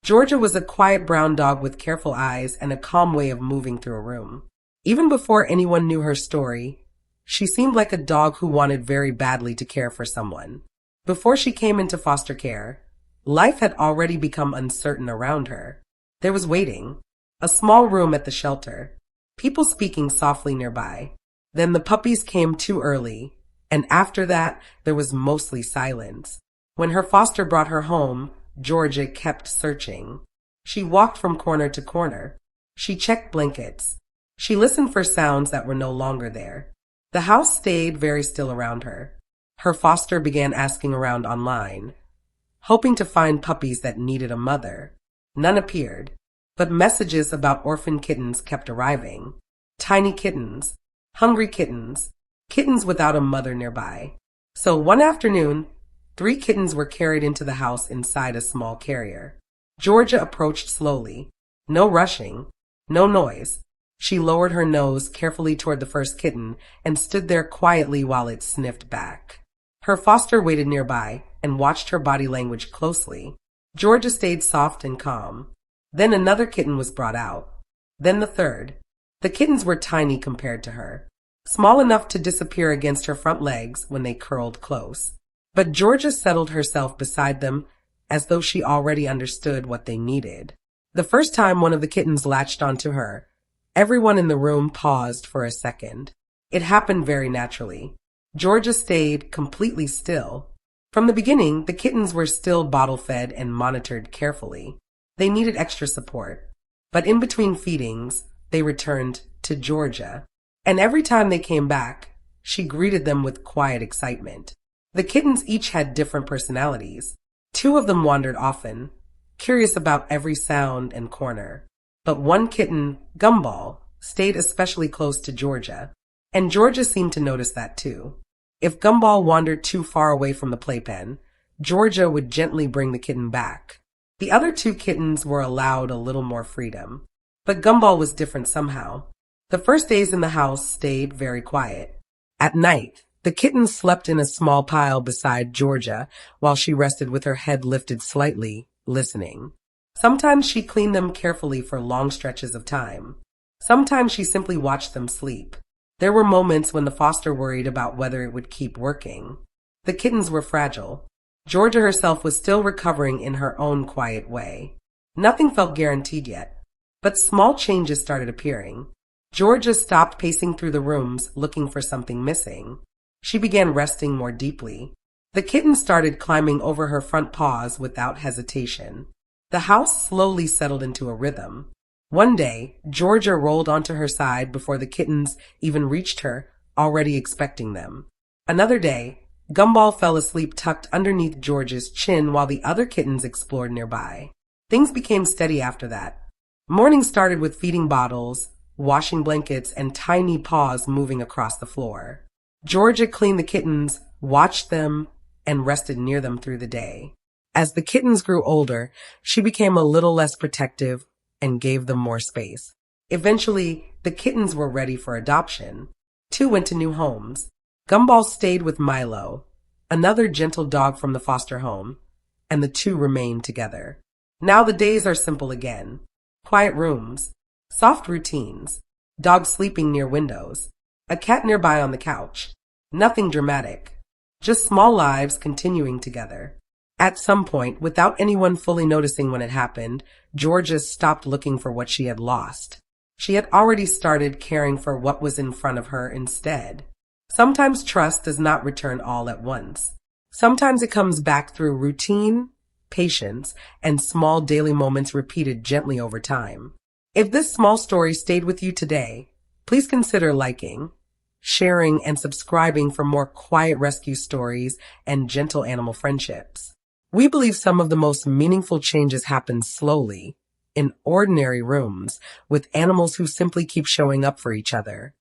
Georgia was a quiet brown dog with careful eyes and a calm way of moving through a room. Even before anyone knew her story, she seemed like a dog who wanted very badly to care for someone. Before she came into foster care, life had already become uncertain around her. There was waiting, a small room at the shelter, people speaking softly nearby. Then the puppies came too early, and after that, there was mostly silence. When her foster brought her home, Georgia kept searching. She walked from corner to corner. She checked blankets. She listened for sounds that were no longer there. The house stayed very still around her. Her foster began asking around online, hoping to find puppies that needed a mother. None appeared, but messages about orphan kittens kept arriving. Tiny kittens, hungry kittens, kittens without a mother nearby. So one afternoon, 3 kittens were carried into the house inside a small carrier. Georgia approached slowly. No rushing, no noise. She lowered her nose carefully toward the first kitten and stood there quietly while it sniffed back. Her foster waited nearby and watched her body language closely. Georgia stayed soft and calm. Then another kitten was brought out. Then the third. The kittens were tiny compared to her, small enough to disappear against her front legs when they curled close. But Georgia settled herself beside them as though she already understood what they needed. The first time one of the kittens latched onto her, everyone in the room paused for a second. It happened very naturally. Georgia stayed completely still. From the beginning, the kittens were still bottle-fed and monitored carefully. They needed extra support. But in between feedings, they returned to Georgia. And every time they came back, she greeted them with quiet excitement. The kittens each had different personalities. 2 of them wandered often, curious about every sound and corner. But one kitten, Gumball, stayed especially close to Georgia. And Georgia seemed to notice that too. If Gumball wandered too far away from the playpen, Georgia would gently bring the kitten back. The other 2 kittens were allowed a little more freedom. But Gumball was different somehow. The first days in the house stayed very quiet. At night, the kittens slept in a small pile beside Georgia while she rested with her head lifted slightly, listening. Sometimes she cleaned them carefully for long stretches of time. Sometimes she simply watched them sleep. There were moments when the foster worried about whether it would keep working. The kittens were fragile. Georgia herself was still recovering in her own quiet way. Nothing felt guaranteed yet, but small changes started appearing. Georgia stopped pacing through the rooms looking for something missing. She began resting more deeply. The kitten started climbing over her front paws without hesitation. The house slowly settled into a rhythm. One day, Georgia rolled onto her side before the kittens even reached her, already expecting them. Another day, Gumball fell asleep tucked underneath Georgia's chin while the other kittens explored nearby. Things became steady after that. Morning started with feeding bottles, washing blankets, and tiny paws moving across the floor. Georgia cleaned the kittens, watched them, and rested near them through the day. As the kittens grew older, she became a little less protective and gave them more space. Eventually, the kittens were ready for adoption. 2 went to new homes. Gumball stayed with Milo, another gentle dog from the foster home, and the 2 remained together. Now the days are simple again. Quiet rooms, soft routines, dogs sleeping near windows, a cat nearby on the couch. Nothing dramatic, just small lives continuing together. At some point, without anyone fully noticing when it happened, Georgia stopped looking for what she had lost. She had already started caring for what was in front of her instead. Sometimes trust does not return all at once. Sometimes it comes back through routine, patience, and small daily moments repeated gently over time. If this small story stayed with you today, please consider liking, sharing, and subscribing for more quiet rescue stories and gentle animal friendships. We believe some of the most meaningful changes happen slowly, in ordinary rooms, with animals who simply keep showing up for each other.